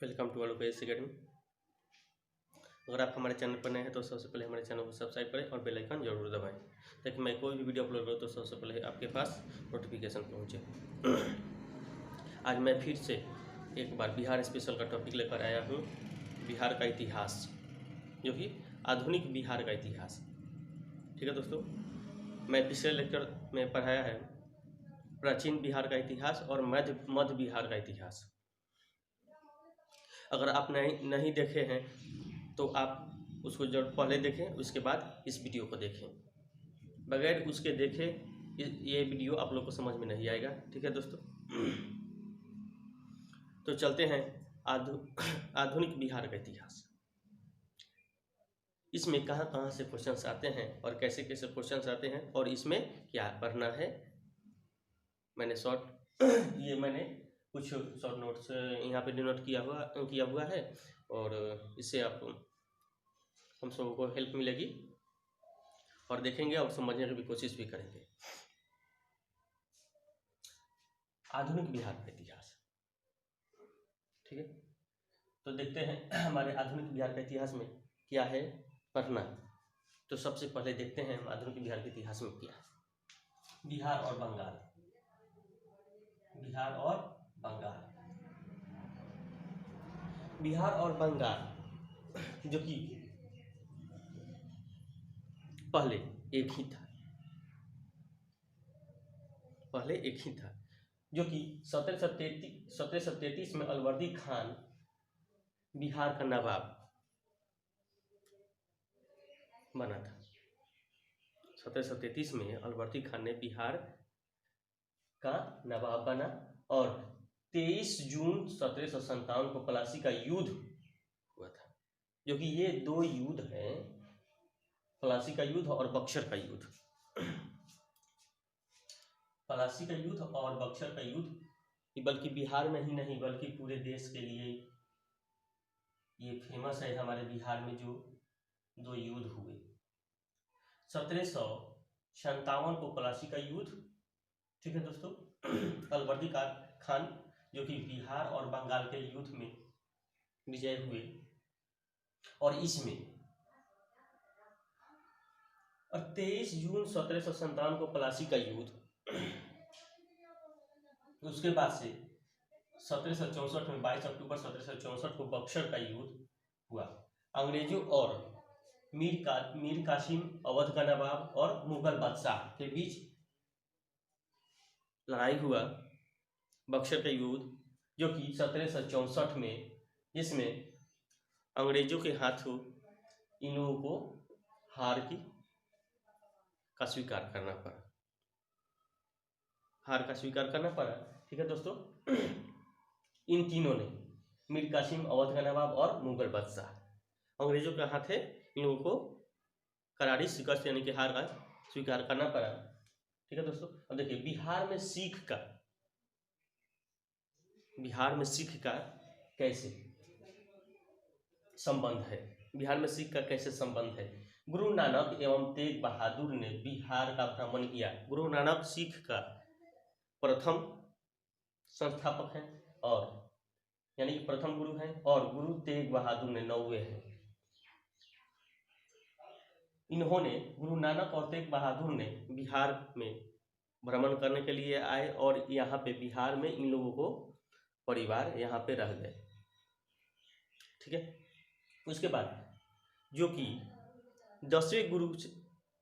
Welcome to Alokesh academy. अगर आप हमारे चैनल पर नए हैं तो सबसे पहले हमारे चैनल को सब्सक्राइब करें और बेल आइकन जरूर दबाएं ताकि मैं कोई भी वीडियो अपलोड करूं तो सबसे पहले आपके पास नोटिफिकेशन पहुंचे। आज मैं फिर से एक बार बिहार स्पेशल का टॉपिक लेकर आया हूं, बिहार का इतिहास, जो कि आधुनिक बिहार का इतिहास। ठीक है दोस्तों, मैं पिछले लेक्चर में पढ़ाया है प्राचीन बिहार का इतिहास और मध्य बिहार का इतिहास। अगर आप नहीं देखे हैं तो आप उसको जरूर पहले देखें, उसके बाद इस वीडियो को देखें। बगैर उसके देखे ये वीडियो आप लोग को समझ में नहीं आएगा। ठीक है दोस्तों, तो चलते हैं आधुनिक बिहार का इतिहास। इसमें कहाँ कहाँ से क्वेश्चंस आते हैं और कैसे कैसे क्वेश्चंस आते हैं और इसमें क्या पढ़ना है। मैंने कुछ शॉर्ट नोट्स यहाँ पे डिनोट किया हुआ है और इससे आप हम सबको को हेल्प मिलेगी और देखेंगे और समझने की भी कोशिश भी करेंगे। आधुनिक बिहार का इतिहास, ठीक है, तो देखते हैं हमारे आधुनिक बिहार के इतिहास में क्या है पढ़ना। तो सबसे पहले देखते हैं हम आधुनिक बिहार के इतिहास में क्या है। बिहार और बंगाल, बिहार और बंगाल, बिहार और बंगाल जो कि पहले एक ही था, जो कि 1733 में अलवर्दी खान बिहार का नवाब बना था। 1733 में अलवर्दी खान ने बिहार का नवाब बना और 23 जून 1757 को प्लासी का युद्ध हुआ था, जो कि ये दो युद्ध हैं, प्लासी का युद्ध और बक्सर का युद्ध। प्लासी का युद्ध और बक्सर का युद्ध बल्कि बिहार में ही नहीं बल्कि पूरे देश के लिए ये फेमस है। हमारे बिहार में जो दो युद्ध हुए, 1757 को प्लासी का युद्ध, ठीक है दोस्तों, अलवर्दी खान जो कि बिहार और बंगाल के युद्ध में विजय हुए और इसमें और 23 जून 1757 को प्लासी का युद्ध, उसके बाद से 1764 में 22 अक्टूबर 1764 को बक्सर का युद्ध हुआ। अंग्रेजों और मीर कासिम अवध का नवाब और मुगल बादशाह के बीच लड़ाई हुआ, बक्सर का युद्ध, जो कि 1764 में, जिसमें अंग्रेजों के हाथों इन लोगों को हार का स्वीकार करना पड़ा। ठीक है दोस्तों, इन तीनों ने, मीर कासिम अवध का नवाब और मुगल बादशाह, अंग्रेजों के हाथ है इन लोगों को करारी शिकस्त यानी कि हार का स्वीकार करना पड़ा। ठीक है दोस्तों, अब देखिए बिहार में सिख का कैसे संबंध है। बिहार में सिख का कैसे संबंध है? गुरु नानक एवं तेग बहादुर ने बिहार का भ्रमण किया। गुरु नानक सिख का प्रथम संस्थापक हैं और यानी कि प्रथम गुरु हैं और गुरु तेग बहादुर ने 9वें हैं। इन्होंने, गुरु नानक और तेग बहादुर ने बिहार में भ्रमण करने के लिए आए और यहाँ पे बिहार में इन लोगों को परिवार यहाँ पे रह गए। ठीक है, उसके बाद जो कि 10वें गुरु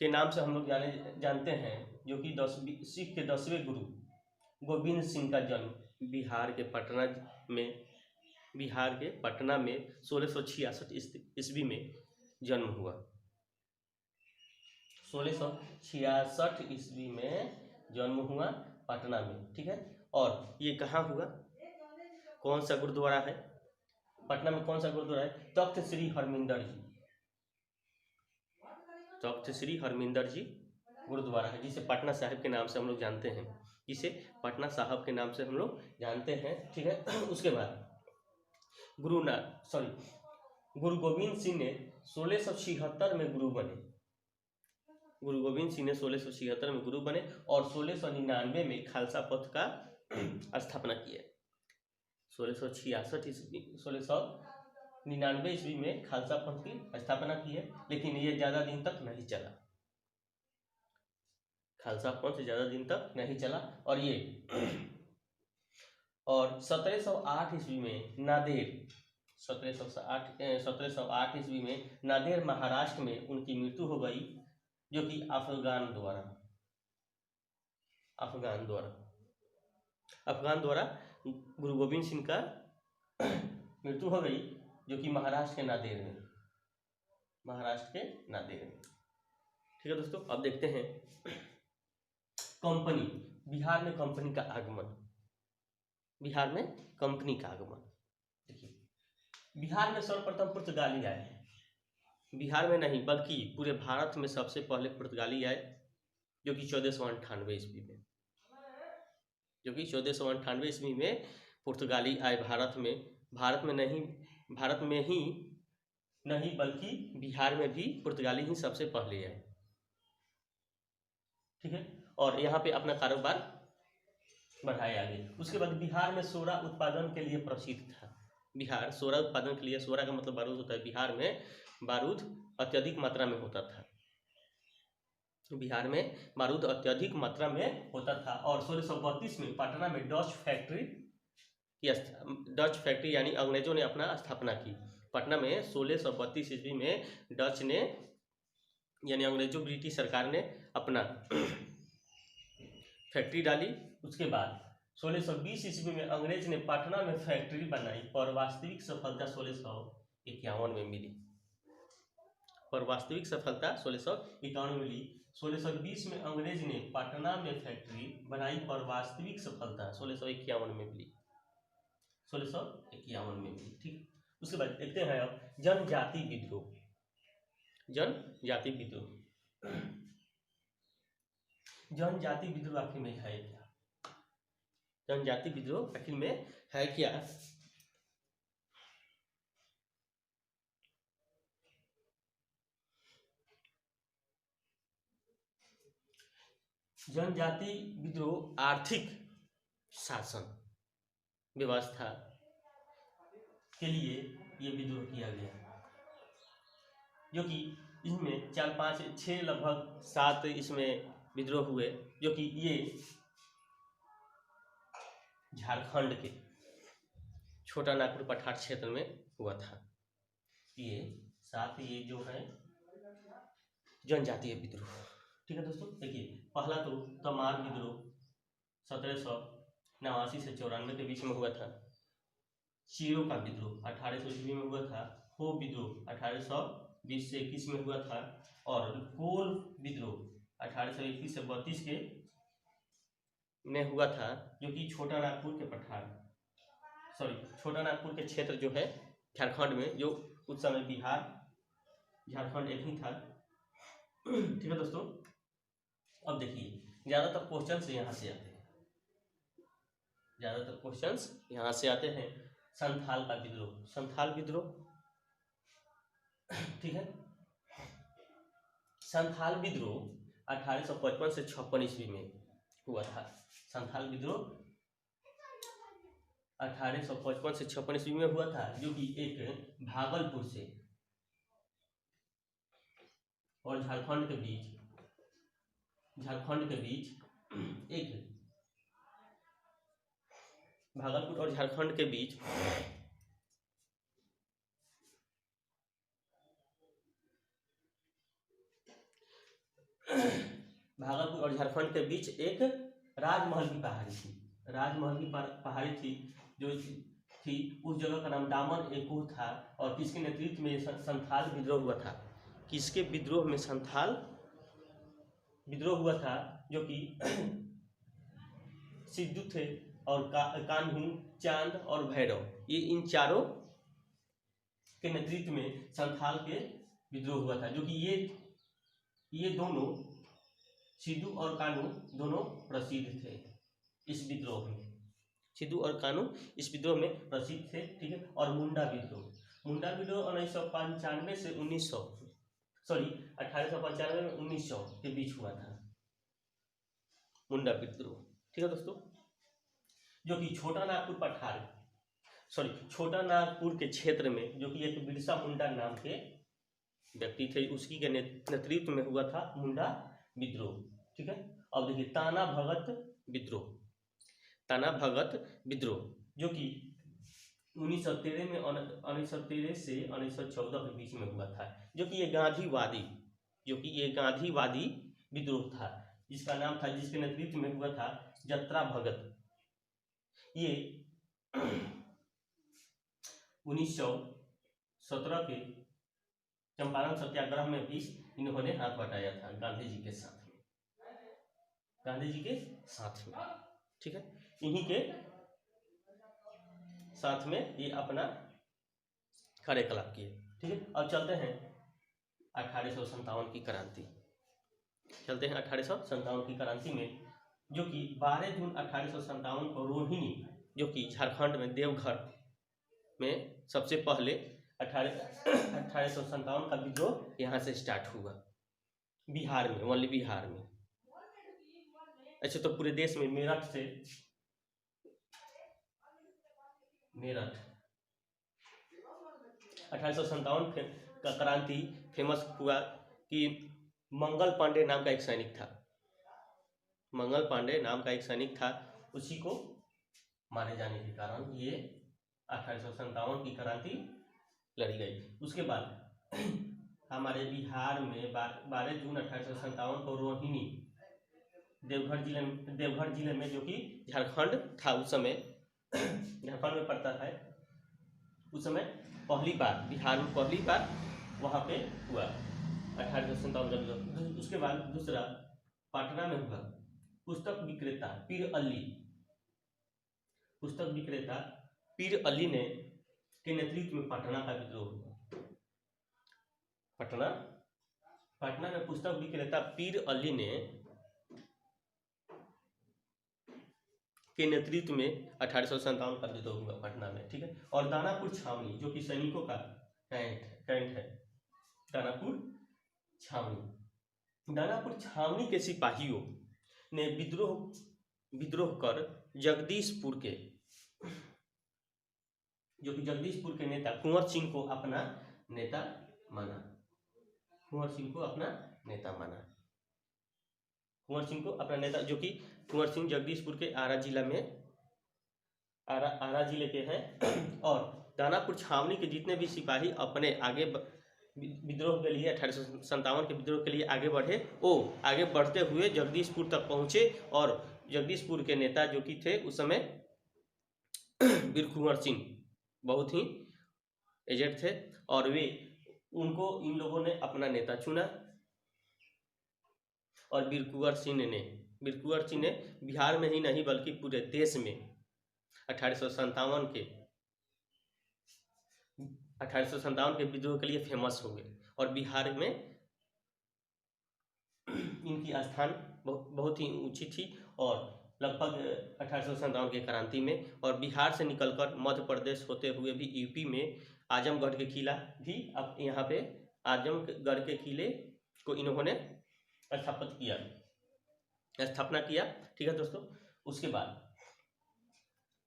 के नाम से हम लोग जानते हैं, जो कि सिख के 10वें गुरु गोविंद सिंह का जन्म बिहार के पटना में 1666 ईस्वी में जन्म हुआ। 1666 ईस्वी में जन्म हुआ पटना में। ठीक है, और ये कहाँ हुआ, कौन सा गुरुद्वारा है पटना में, कौन सा गुरुद्वारा है? तख्त श्री हरमिंदर जी गुरुद्वारा है, जिसे पटना साहिब के नाम से हम लोग जानते हैं। ठीक है, उसके बाद गुरु गोविंद सिंह ने 1676 में गुरु बने। गुरु गोविंद सिंह ने 1676 में गुरु बने और 1699 में खालसा पंथ का स्थापना किए। 1699 ईस्वी में खालसा पंथ की स्थापना की है, लेकिन ये ज़्यादा दिन तक नहीं चला। खालसा पंथ ज़्यादा दिन तक नहीं चला और 1708 ईस्वी में नांदेड़ 1708 ईस्वी में नांदेड़ महाराष्ट्र में उनकी मृत्यु हो गई, जो कि अफगान द्वारा गुरु गोविंद सिंह का मृत्यु हो गई, जो कि महाराष्ट्र के नांदेड़ में। ठीक है दोस्तों, अब देखते हैं कंपनी। बिहार में कंपनी का आगमन। देखिए, बिहार में सर्वप्रथम पुर्तगाली आए हैं। बिहार में नहीं बल्कि पूरे भारत में सबसे पहले पुर्तगाली आए, जो कि 1498 ईस्वी में पुर्तगाली आए भारत में ही नहीं बल्कि बिहार में भी पुर्तगाली ही सबसे पहले आए। ठीक है, और यहाँ पे अपना कारोबार बढ़ाया आगे। उसके बाद बिहार में सोरा उत्पादन के लिए प्रसिद्ध था। बिहार सोरा उत्पादन के लिए, सोरा का मतलब बारूद होता है, बिहार में बारूद अत्यधिक मात्रा में होता था। बिहार में बारूद अत्यधिक मात्रा में होता था और 1632 में पटना में डच फैक्ट्री यानी अंग्रेजों ने अपना स्थापना की। पटना में 1632 ईस्वी में डच ने यानी अंग्रेजों ब्रिटिश सरकार ने अपना फैक्ट्री डाली। उसके बाद 1620 ईस्वी में अंग्रेज ने पटना में फैक्ट्री बनाई और वास्तविक सफलता 1651 में मिली। 1620 में अंग्रेज ने पटना में फैक्ट्री बनाई और वास्तविक सफलता 1651 में मिली। ठीक, उसके बाद देखते हैं अब जनजाति विद्रोह। जनजाति विद्रोह आखिर में है क्या? जनजाति विद्रोह आखिर में है क्या? जनजाति विद्रोह आर्थिक शासन व्यवस्था के लिए ये विद्रोह किया गया, जो कि इसमें 4, 5, 6 लगभग 7 इसमें विद्रोह हुए, जो कि ये झारखंड के छोटा नागपुर पठार क्षेत्र में हुआ था। ये 7 ये जो है जनजातीय विद्रोह। ठीक है दोस्तों, देखिए पहला तो तमार विद्रोह 1789 से 94 के बीच में हुआ था। चीरों का विद्रोह 1800 ईस्वी में हुआ था। हो विद्रोह 1820 से 21 में हुआ था और कोल विद्रोह 1821 से 32 के में हुआ था, जो कि छोटा नागपुर के क्षेत्र जो है झारखंड में, जो उस समय बिहार झारखंड एक ही था। ठीक है दोस्तों, अब देखिए ज़्यादातर क्वेश्चंस यहाँ से आते हैं। संथाल का विद्रोह, ठीक है। संथाल विद्रोह 1855 से 56 ईस्वी में हुआ था। संथाल विद्रोह 1855 से 56 ईस्वी में हुआ था, जो कि एक भागलपुर से और झारखंड के बीच एक भागलपुर और झारखंड के बीच एक राजमहल की पहाड़ी थी जो थी। उस जगह का नाम दामन एकूह था और किसके नेतृत्व में संथाल विद्रोह हुआ था? किसके विद्रोह में संथाल विद्रोह हुआ था? जो कि सिद्धू थे और कान्हू, चांद और भैरव, ये इन चारों के नेतृत्व में संथाल के विद्रोह हुआ था, जो कि ये दोनों सिद्धू और कान्हू दोनों प्रसिद्ध थे इस विद्रोह में। सिद्धू और कान्हू इस विद्रोह में प्रसिद्ध थे। ठीक है, और मुंडा विद्रोह 1895 से 1895 में 1900 के बीच हुआ था मुंडा विद्रोह। ठीक है दोस्तों, जो कि छोटा नागपुर पठार छोटा नागपुर के क्षेत्र में जो कि एक बिरसा मुंडा नाम के व्यक्ति थे, उसकी के नेतृत्व में हुआ था मुंडा विद्रोह। ठीक है, अब देखिए ताना भगत विद्रोह। ताना भगत विद्रोह जो कि 1913 से 1914 के बीच में हुआ था, जो कि ये गांधीवादी विद्रोह था, जिसका नाम था, जिसके नेतृत्व में हुआ था जत्रा भगत। ये 1917 के चंपारण सत्याग्रह में भी इन्होंने हाथ बटाया था गांधी जी के साथ में, ठीक है, इन्हीं के साथ में ये अपना कार्यकलाप किए। ठीक है, अब चलते हैं 1857 की क्रांति। 1857 की क्रांति में, जो कि 12 जून 1857 को रोहिणी, जो कि झारखंड में देवघर में सबसे पहले 1857 का विद्रोह यहाँ से स्टार्ट हुआ, बिहार में, ओनली बिहार में। अच्छा, तो पूरे देश में मेरठ 1857 का क्रांति फेमस हुआ कि मंगल पांडे नाम का एक सैनिक था, उसी को मारे जाने के कारण ये 1857 की क्रांति लड़ी गई। उसके बाद हमारे बिहार में 12 जून 1857 को रोहिणी, देवघर जिले में, जो कि झारखंड था उस समय, झारखंड में पड़ता है, उस समय बिहार में पहली बार वहाँ पे हुआ 1857। उसके बाद दूसरा पटना में हुआ, पुस्तक विक्रेता पीर अली ने के नेतृत्व में पटना का विद्रोह हुआ। पटना में पुस्तक विक्रेता पीर अली ने के नेतृत्व में 1857 का विद्रोह हुआ पटना में। ठीक है, और दानापुर छावनी, जो कि सैनिकों का कैंट है, दानापुर छावनी के सिपाहियों ने विद्रोह कर जगदीशपुर के नेता कुंवर सिंह को अपना नेता माना। जो कि कुंवर सिंह जगदीशपुर के आरा जिले के हैं। और दानापुर छावनी के जितने भी सिपाही अपने आगे विद्रोह के लिए 1857 के विद्रोह के लिए आगे बढ़े, वो आगे बढ़ते हुए जगदीशपुर तक पहुंचे, और जगदीशपुर के नेता जो कि थे उस समय वीर कुंवर सिंह, बहुत ही एजेड थे, और इन लोगों ने अपना नेता चुना। और वीर कुंवर सिंह ने बिहार में ही नहीं बल्कि पूरे देश में 1857 के विद्रोह के लिए फेमस हो गए, और बिहार में इनकी स्थान बहुत ही ऊंची थी। और लगभग 1857 के क्रांति में, और बिहार से निकलकर मध्य प्रदेश होते हुए भी यूपी में आजमगढ़ के किला भी, अब यहाँ पे आजमगढ़ के किले को इन्होंने स्थापना किया। ठीक है दोस्तों, उसके बाद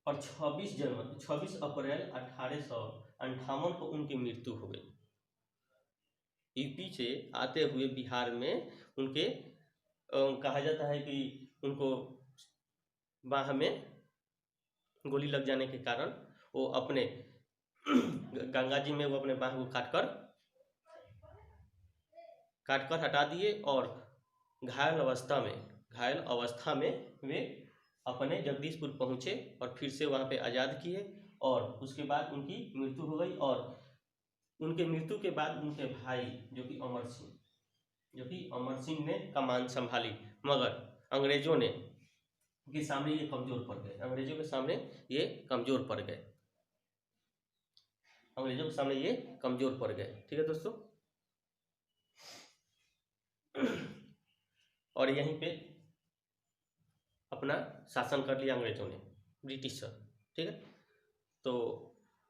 और 26 अप्रैल 1858 को उनकी मृत्यु हो गई। यूपी से आते हुए बिहार में उनके कहा जाता है कि उनको बाह में गोली लग जाने के कारण वो अपने गंगा जी में वो अपने बाह को काट कर हटा दिए, और घायल अवस्था में वे अपने जगदीशपुर पहुँचे और फिर से वहाँ पे आज़ाद किए, और उसके बाद उनकी मृत्यु हो गई। और उनके मृत्यु के बाद उनके भाई जो कि अमर सिंह ने कमान संभाली, मगर अंग्रेजों के सामने ये कमजोर पड़ गए। ठीक है दोस्तों, और यहीं पे अपना शासन कर लिया अंग्रेजों ने, ब्रिटिश सर। ठीक है, तो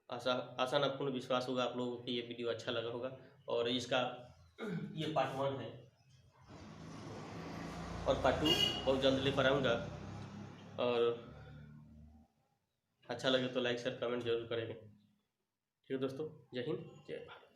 आशा न पूर्ण विश्वास होगा आप लोगों को ये वीडियो अच्छा लगा होगा, और इसका ये पार्ट 1 है, और पार्ट 2 बहुत जल्द लेकर आऊँगा। और अच्छा लगे तो लाइक शेयर कमेंट जरूर करेंगे। ठीक है दोस्तों, जय हिंद जय भारत।